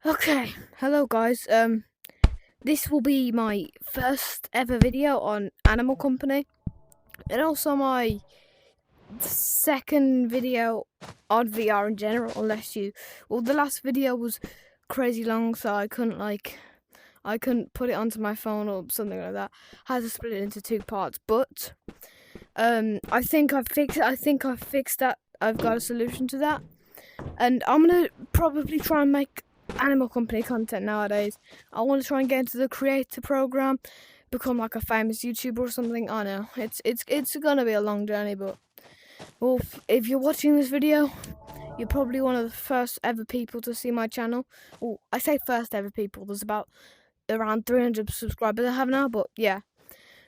Okay, hello guys. This will be my first ever video on Animal Company, and also my second video on VR in general. The last video was crazy long, so I couldn't put it onto my phone or something like that. I had to split it into two parts, but I think I fixed it. I think I fixed that. I've got a solution to that, and I'm gonna probably try and make Animal Company content nowadays. I want to try and get into the creator program, become like a famous YouTuber or something. I know it's gonna be a long journey, but well, if you're watching this video, you're probably one of the first ever people to see my channel. Well, I say first ever people. There's about around 300 subscribers I have now, but yeah.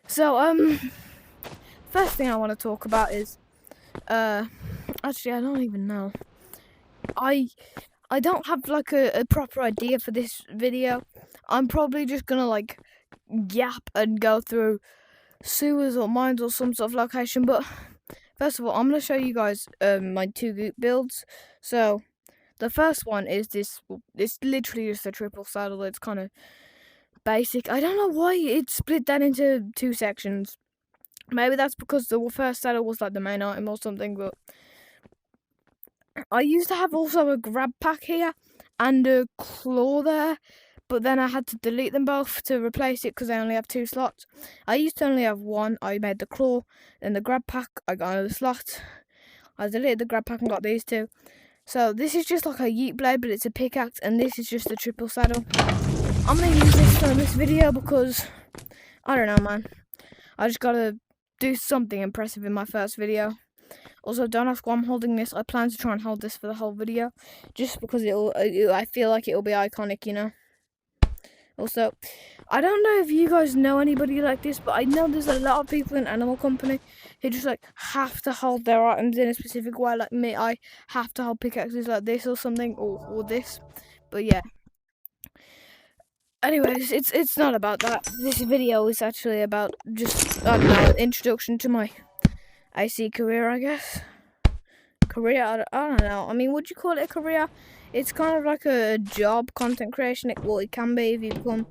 So first thing I want to talk about is actually I don't even know. I don't have like a proper idea for this video. I'm probably just gonna like yap and go through sewers or mines or some sort of location. But first of all, I'm gonna show you guys my two Goop builds. So the first one is this. It's literally just a triple saddle. It's kind of basic. I don't know why it split that into two sections. Maybe that's because the first saddle was like the main item or something, but I used to have also a grab pack here and a claw there, but then I had to delete them both to replace it because I only have two slots. I used to only have one. I made the claw, then the grab pack, I got another slot. I deleted the grab pack and got these two. So this is just like a yeet blade, but it's a pickaxe, and this is just a triple saddle. I'm going to use this for this video because, I don't know, man. I just got to do something impressive in my first video. Also, don't ask why I'm holding this. I plan to try and hold this for the whole video, just because I feel like it'll be iconic, you know. Also, I don't know if you guys know anybody like this, but I know there's a lot of people in Animal Company who just like have to hold their items in a specific way. Like me, I have to hold pickaxes like this or something, or this. But yeah. Anyways, it's not about that. This video is actually about just, I don't know, introduction to my IC career, I guess. Career, I don't know. I mean, would you call it a career? It's kind of like a job, content creation. It can be if you become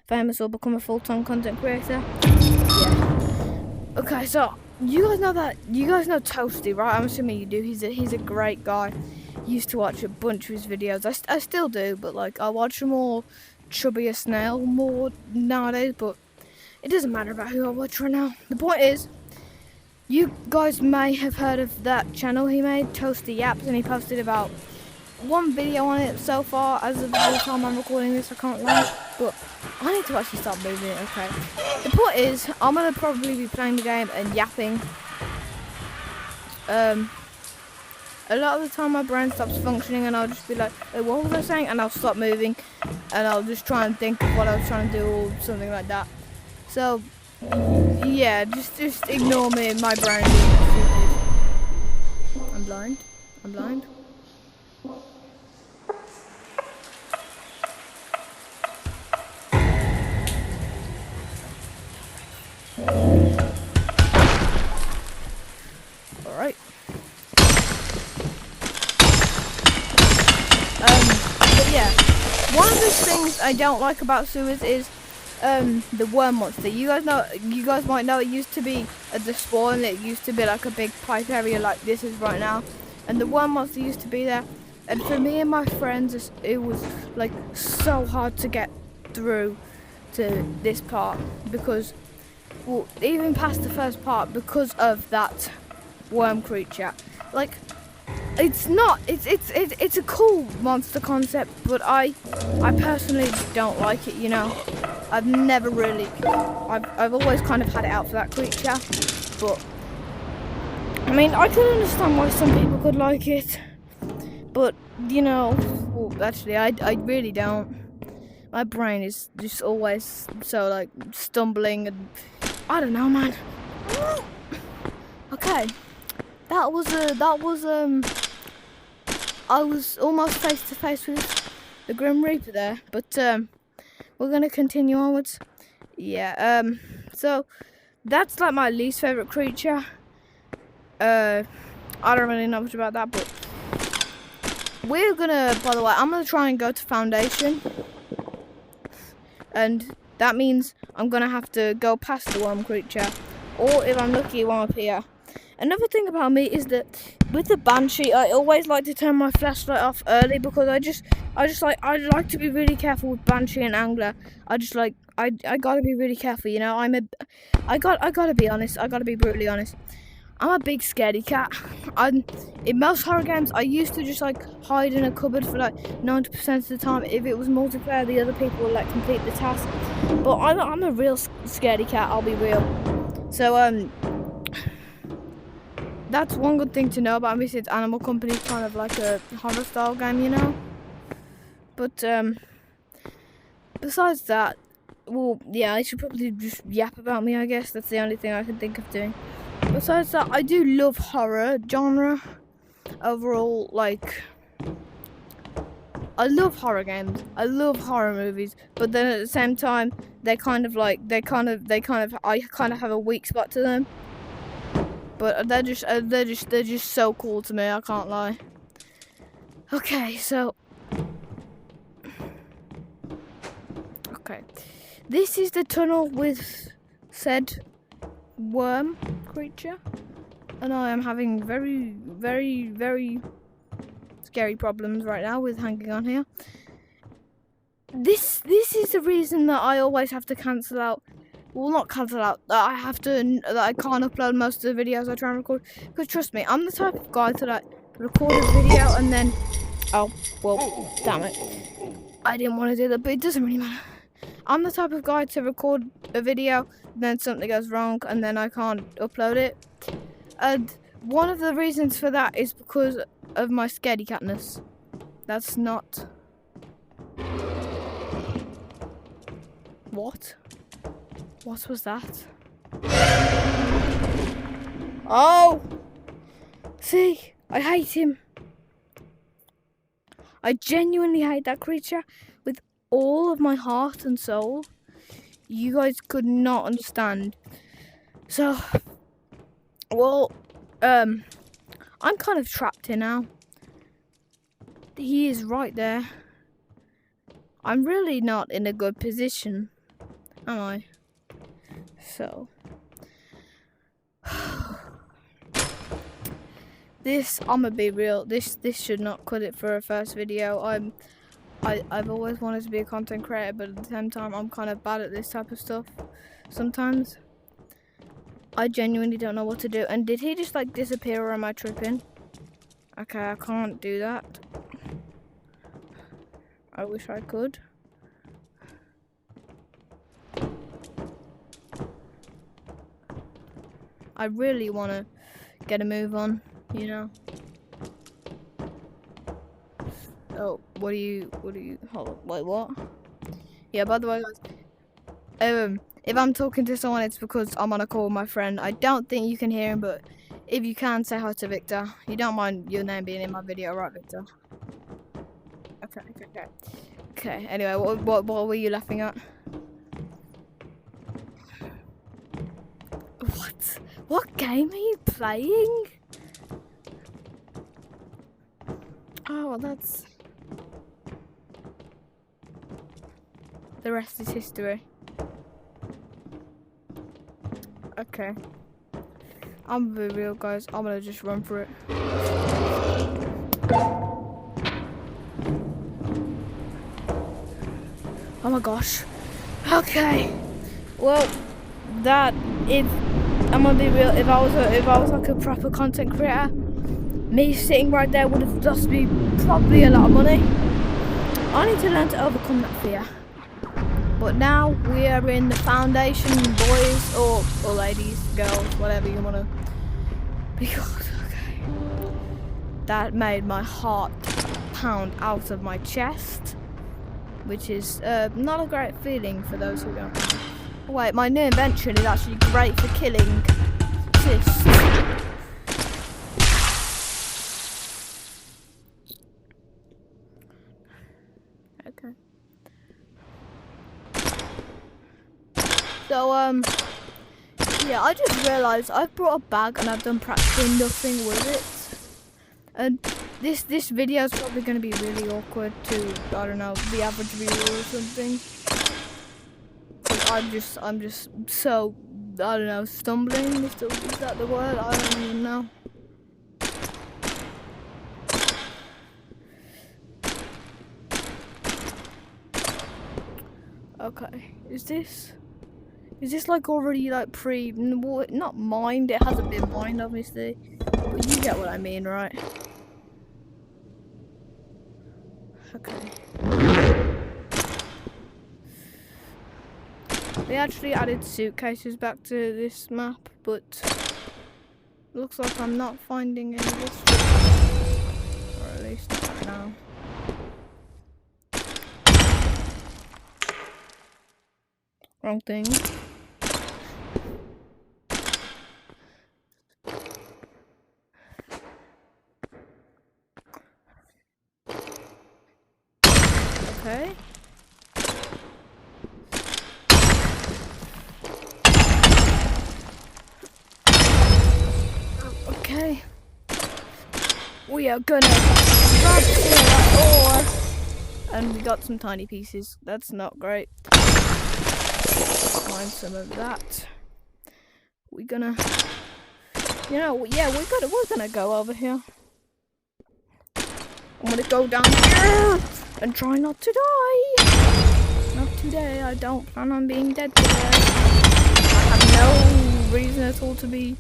famous or become a full-time content creator. Yeah. Okay, so you guys know Toasty, right? I'm assuming you do. He's a great guy. Used to watch a bunch of his videos. I still do, but like I watch more Chubby Snail more nowadays. But it doesn't matter about who I watch right now. The point is, you guys may have heard of that channel he made, Toasty Yaps, and he posted about one video on it so far. As of the time I'm recording this, I can't lie, but I need to actually start moving it, okay. The point is, I'm going to probably be playing the game and yapping. A lot of the time my brain stops functioning and I'll just be like, hey, what was I saying? And I'll stop moving and I'll just try and think of what I was trying to do or something like that. So yeah, just ignore me, my brain is stupid. I'm blind. Alright. But yeah, one of the things I don't like about sewers is the worm monster. You guys might know it used to be at the spawn. It used to be like a big pipe area like this is right now, and the worm monster used to be there. And for me and my friends, it was like so hard to get through to this part because, well, even past the first part because of that worm creature. Like, it's a cool monster concept, but I personally don't like it, you know. I've never really, I've always kind of had it out for that creature, but I mean, I can understand why some people could like it, but you know, well, actually I really don't. My brain is just always so like stumbling and I don't know, man. Okay, I was almost face to face with the Grim Reaper there, but we're gonna continue onwards. Yeah, so that's like my least favorite creature. I don't really know much about that, but we're gonna, by the way, I'm gonna try and go to Foundation. And that means I'm gonna have to go past the worm creature. Or if I'm lucky, one up here. Another thing about me is that with the Banshee, I always like to turn my flashlight off early because I like to be really careful with Banshee and Angler. I gotta be really careful, you know. I gotta be honest. I gotta be brutally honest. I'm a big scaredy cat. In most horror games, I used to just like hide in a cupboard for like 90% of the time. If it was multiplayer, the other people would like complete the task. But I'm a real scaredy cat. I'll be real. So that's one good thing to know about me, since Animal Company is kind of like a horror style game, you know. But besides that, well, yeah, I should probably just yap about me, I guess. That's the only thing I can think of doing. Besides that, I do love horror genre. Overall, like, I love horror games. I love horror movies. But then at the same time, I kind of have a weak spot to them. But they're just so cool to me. I can't lie. Okay, so. Okay, this is the tunnel with said worm creature, and I am having very, very, very scary problems right now with hanging on here. This is the reason that I always have to cancel out. Well, not cancel out. That I can't upload most of the videos I try and record. Because trust me, I'm the type of guy to like record a video and then, oh well, damn it, I didn't want to do that, but it doesn't really matter. I'm the type of guy to record a video, then something goes wrong, and then I can't upload it. And one of the reasons for that is because of my scaredy catness. That's not... What? What was that? Oh! See? I hate him. I genuinely hate that creature with all of my heart and soul. You guys could not understand. So, well, I'm kind of trapped here now. He is right there. I'm really not in a good position, am I? So, I'ma be real. This should not cut it for a first video. I've always wanted to be a content creator, but at the same time, I'm kind of bad at this type of stuff. Sometimes I genuinely don't know what to do. And did he just like disappear, or am I tripping? Okay, I can't do that. I wish I could. I really want to get a move on, you know. Oh, what do you, hold on, wait, what? Yeah, by the way, guys, if I'm talking to someone, it's because I'm on a call with my friend. I don't think you can hear him, but if you can, say hi to Victor. You don't mind your name being in my video, right, Victor? Okay, anyway, what were you laughing at? What game are you playing? Oh, that's... The rest is history. Okay. I'm gonna be real, guys. I'm gonna just run for it. Oh my gosh. Okay. Well, I'm gonna be real. If I was like a proper content creator, me sitting right there would have lost me probably a lot of money. I need to learn to overcome that fear. But now we are in the Foundation, boys or ladies, girls, whatever you wanna. Because okay, that made my heart pound out of my chest, which is not a great feeling for those who don't know. Wait, my new invention is actually great for killing cysts. Okay. So, yeah, I just realised I've brought a bag and I've done practically nothing with it. And this video is probably going to be really awkward to, I don't know, the average viewer or something. I'm just so, I don't know, stumbling. Is that the word? I don't even know. Okay, is this like already like not mined? It hasn't been mined, obviously, but you get what I mean, right? Okay. They actually added suitcases back to this map, but looks like I'm not finding any of this, or at least not right now. Wrong thing. Okay. Okay. We are gonna grab some of that ore. And we got some tiny pieces. That's not great. Find some of that. We're gonna, yeah, we're gonna go over here. I'm gonna go down here and try not to die. Not today. I don't plan on being dead today. I have no reason at all to be.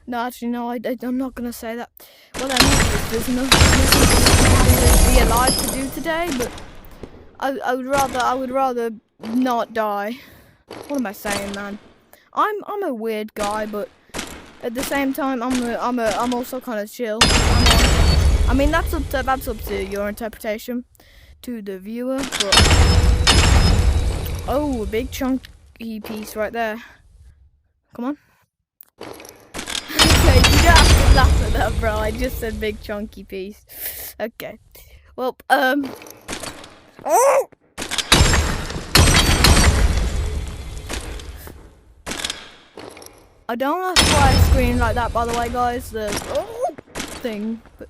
No, actually, no. I'm not gonna say that. What I mean is, there's nothing to be alive to do today. But I would rather not die. What am I saying, man? I'm a weird guy, but at the same time, I'm also kind of chill. I mean, that's up to your interpretation, to the viewer. But oh, a big chunky piece right there. Come on. Okay, you don't have to laugh at that, bro. I just said big chunky piece. Okay. Well, oh! I don't know why I screamed like that, by the way, guys. The thing, but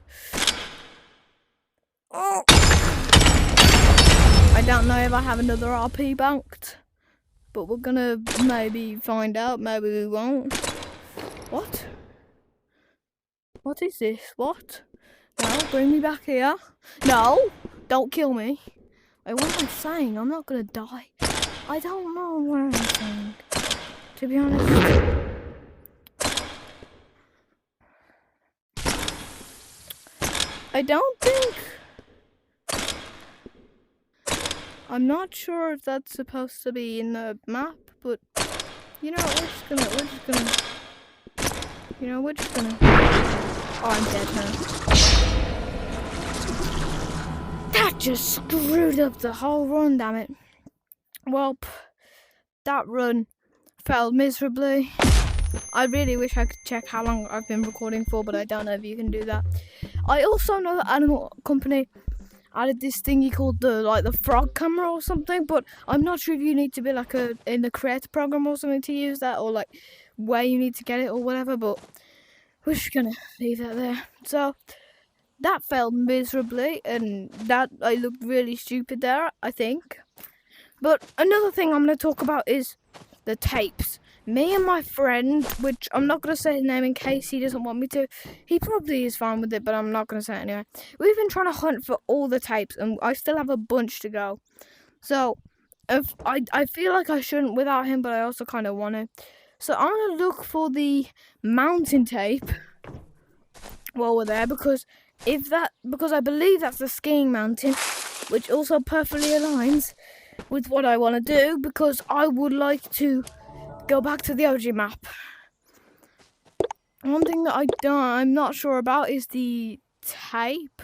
I don't know if I have another RP banked, but we're gonna maybe find out. Maybe we won't. What? What is this? What? No, bring me back here. No, don't kill me. Wait, what am I saying? I'm not gonna die. I don't know what I'm saying, to be honest. I don't think. I'm not sure if that's supposed to be in the map, but you know, we're just gonna. You know, we're just gonna. Oh, I'm dead now. That just screwed up the whole run, damn it. Well, that run failed miserably. I really wish I could check how long I've been recording for, but I don't know if you can do that. I also know that Animal Company added this thingy called the frog camera or something, but I'm not sure if you need to be like in the creator program or something to use that, or like where you need to get it or whatever, but we're just gonna leave that there. So that failed miserably, and that I looked really stupid there, I think. But another thing I'm gonna talk about is the tapes. Me and my friend, which I'm not going to say his name in case he doesn't want me to. He probably is fine with it, but I'm not going to say it anyway. We've been trying to hunt for all the tapes, and I still have a bunch to go. So, if I feel like I shouldn't without him, but I also kind of want to. So, I'm going to look for the mountain tape while we're there, because I believe that's the skiing mountain, which also perfectly aligns with what I want to do, because I would like to go back to the OG map. One thing that I'm not sure about is the tape,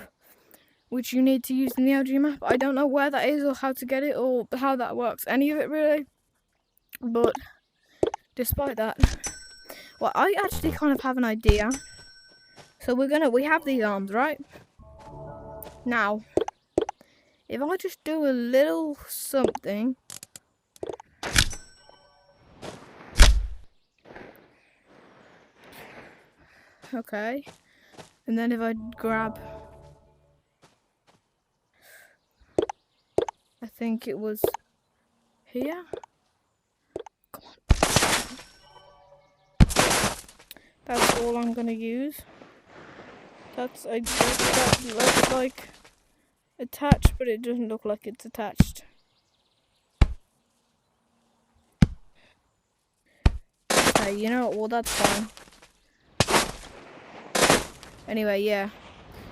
which you need to use in the OG map. I don't know where that is or how to get it or how that works, any of it really. But despite that, well, I actually kind of have an idea. So we have these arms, right? Now, if I just do a little something. Okay, and then if I grab I think it was here. Come on. That's all I'm gonna use. That looks like attached, but it doesn't look like it's attached. Okay, you know what? Well, that's fine. Anyway, yeah.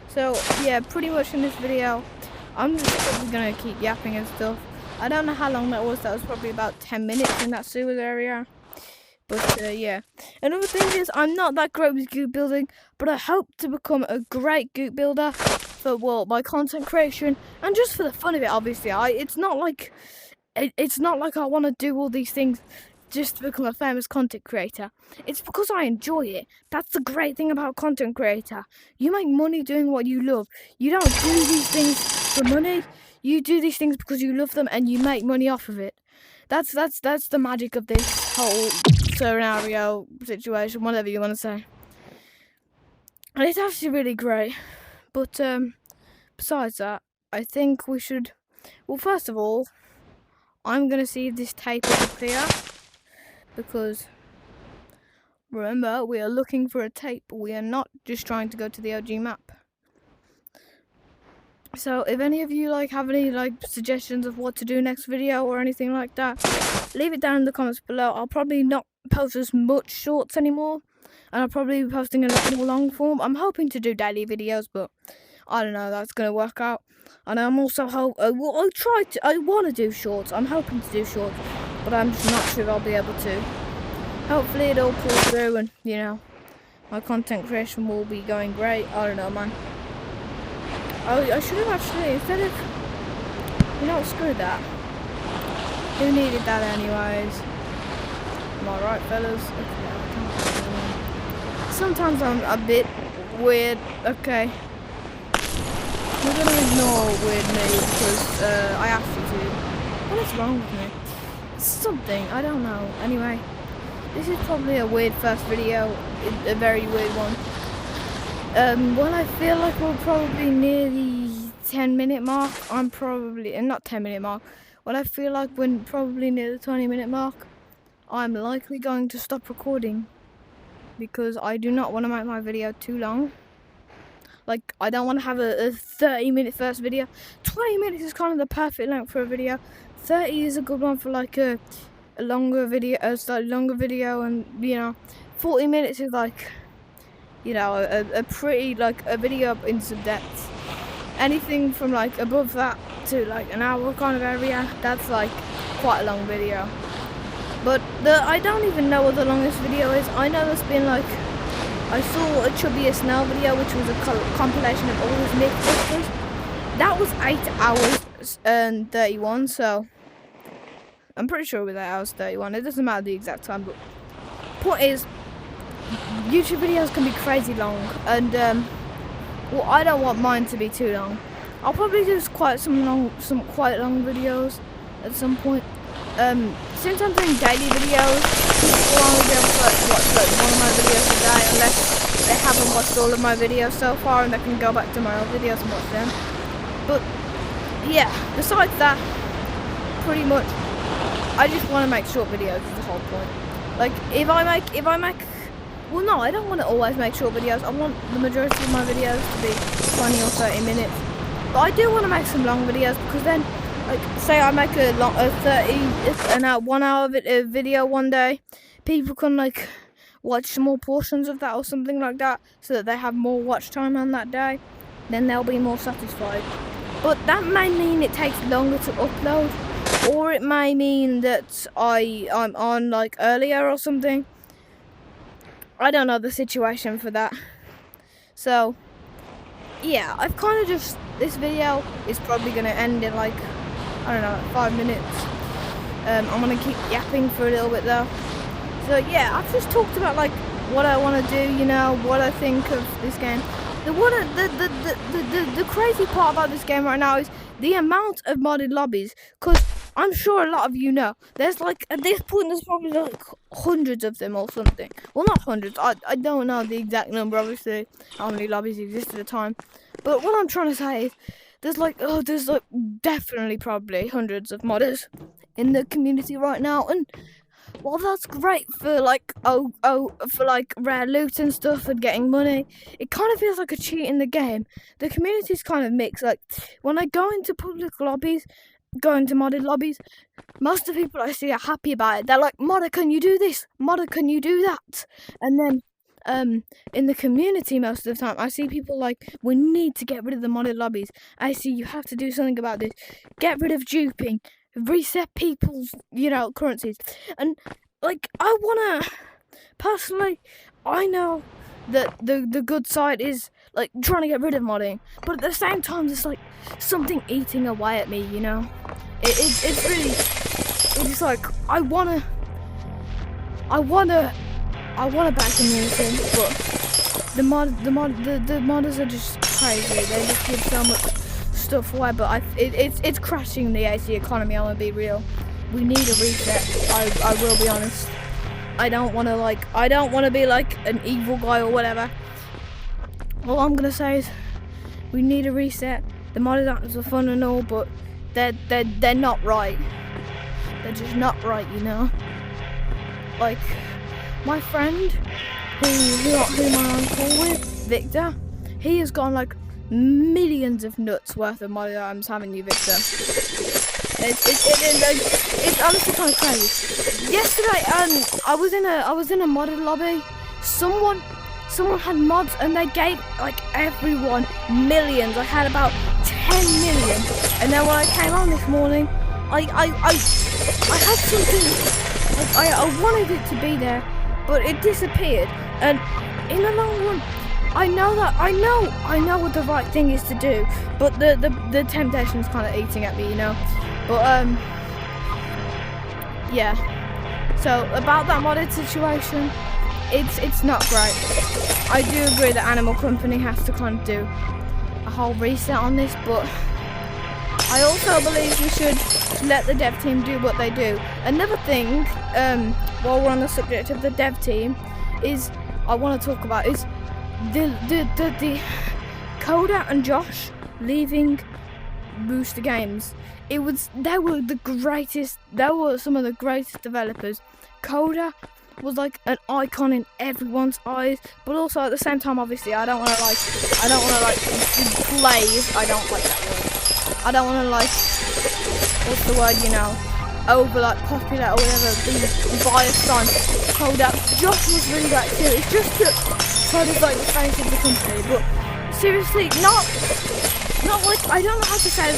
So, yeah, pretty much in this video, I'm just probably gonna keep yapping and stuff. I don't know how long that was. That was probably about 10 minutes in that sewers area. But, yeah. Another thing is, I'm not that great with goop building, but I hope to become a great goop builder for, well, my content creation and just for the fun of it, obviously. It's not like I want to do all these things just to become a famous content creator. It's because I enjoy it. That's the great thing about content creator. You make money doing what you love. You don't do these things for money. You do these things because you love them and you make money off of it. That's the magic of this whole scenario, situation, whatever you want to say. And it's actually really great. But besides that, I think we should, well, first of all, I'm going to see if this tape is up here, because remember, we are looking for a tape. We are not just trying to go to the OG map. So if any of you have any suggestions of what to do next video or anything like that, leave it down in the comments below. I'll probably not post as much shorts anymore, and I'll probably be posting a lot more long form. I'm hoping to do daily videos, but I don't know, that's going to work out. And I'm also I want to do shorts. I'm hoping to do shorts, but I'm just not sure if I'll be able to. Hopefully it'll pull through and, you know, my content creation will be going great. I don't know, man. I should have actually, instead of, you know, screw that. Who needed that anyways? Am I right, fellas? Okay, sometimes I'm a bit weird. Okay. I'm gonna ignore weird me because I have to. What is wrong with me? It's something, I don't know. Anyway, this is probably a weird first video, a very weird one. When I feel like we're probably near the 10-minute mark, I'm probably, not 10-minute mark, when I feel like we're probably near the 20-minute mark, I'm likely going to stop recording, because I do not want to make my video too long. Like, I don't want to have a 30-minute first video. 20 minutes is kind of the perfect length for a video. 30 is a good one for like a longer video, and you know, 40 minutes is like, you know, a pretty, like, a video in some depth. Anything from like above that to like an hour kind of area, that's like quite a long video. But I don't even know what the longest video is. I know there's been like, I saw a Chubby SNL video, which was a compilation of all his Mythbusters. That was 8 hours and 31, so I'm pretty sure it was 8 hours 31. It doesn't matter the exact time, but point is, YouTube videos can be crazy long, and well, I don't want mine to be too long. I'll probably do some quite long videos at some point. Since I'm doing daily videos, people will only be able to watch one of my videos a day, unless they haven't watched all of my videos so far, and they can go back to my old videos and watch them. But yeah, besides that, pretty much, I just want to make short videos. Is the whole point. Like, if I make, well, no, I don't want to always make short videos. I want the majority of my videos to be 20 or 30 minutes. But I do want to make some long videos, because then, like, say I make a 1 hour video one day, people can like watch some more portions of that or something like that, so that they have more watch time on that day. Then they'll be more satisfied. But that may mean it takes longer to upload, or it may mean that I'm on like earlier or something. I don't know the situation for that. So yeah, I've kind of just, this video is probably going to end in like, I don't know, 5 minutes. I'm going to keep yapping for a little bit though. So yeah, I've just talked about like what I want to do, you know, what I think of this game. The crazy part about this game right now is the amount of modded lobbies, because I'm sure a lot of you know, there's like, at this point there's probably like hundreds of them or something. Well, not hundreds, I don't know the exact number, obviously, how many lobbies exist at the time. But what I'm trying to say is, there's like definitely probably hundreds of modders in the community right now, and while that's great for like for like rare loot and stuff and getting money, it kind of feels like a cheat in the game. The community's kind of mixed. Like when I go into public lobbies, go into modded lobbies, most of the people I see are happy about it. They're like, "Modder, can you do this? Modder, can you do that?" And then in the community most of the time I see people like, "We need to get rid of the modded lobbies. I see you have to do something about this. Get rid of duping, reset people's, currencies." And like, I wanna personally, I know that the good side is like trying to get rid of modding, but at the same time there's like something eating away at me, it's really, it's like I wanna back community, but the modders are just crazy. They just give so much stuff away, but it's crashing the AC economy. I'm gonna be real. We need a reset. I will be honest. I don't want to be like an evil guy or whatever. All I'm gonna say is we need a reset. The modded actors are fun and all, but they're not right. They're just not right, Like my friend whom I'm cool with, Victor, he has gone like millions of nuts worth of modded items, haven't you, Victor? It's honestly kind of crazy. Yesterday, I was in a modded lobby. Someone had mods and they gave like everyone millions. I had about 10 million, and then when I came on this morning, I had something. Like I wanted it to be there, but it disappeared. And in the long run, I know what the right thing is to do, but the temptation's kind of eating at me, But yeah. So about that modded situation, it's not great. I do agree that Animal Company has to kind of do a whole reset on this, but I also believe we should let the dev team do what they do. Another thing, while we're on the subject of the dev team, is I want to talk about is the Coda and Josh leaving Booster Games. They were some of the greatest developers. Coda was like an icon in everyone's eyes, but also at the same time, obviously, I don't want to blaze. I don't like that word. I don't want to what's the word, over like popular or whatever, the biased on Coda. Josh was really great too. It's just that Coda's like the face of the company, but seriously, not like, I don't know how to say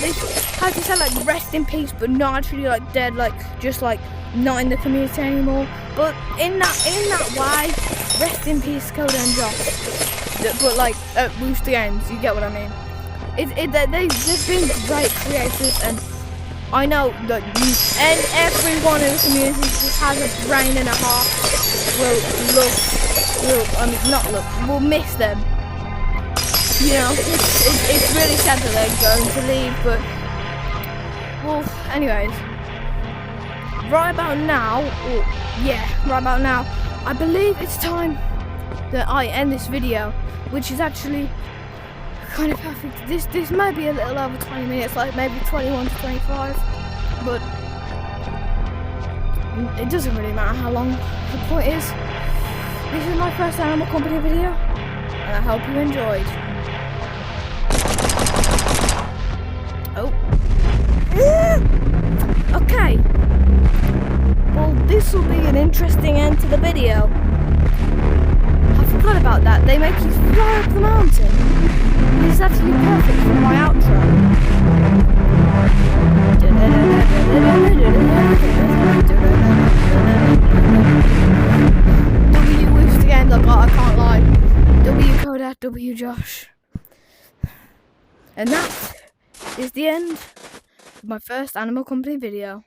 like rest in peace, but not actually like dead, like just like not in the community anymore. But in that way, rest in peace, Coda and Josh. But like at Booster Games, you get what I mean. They've been great creators, and I know that and everyone in the community just has a brain and a heart. We'll miss them. It's really sad that they're going to leave, but well, anyways, right about now, I believe it's time that I end this video, which is actually kind of perfect. This may be a little over 20 minutes, like maybe 21 to 25, but it doesn't really matter how long. The point is, this is my first Animal Company video, and I hope you enjoyed. Oh. Okay. Well, this will be an interesting end to the video. I forgot about that. They make you fly up the mountain. This is actually perfect for my outro. W Woost again, look, I can't lie. W Coda, W Josh. And that is the end of my first Animal Company video.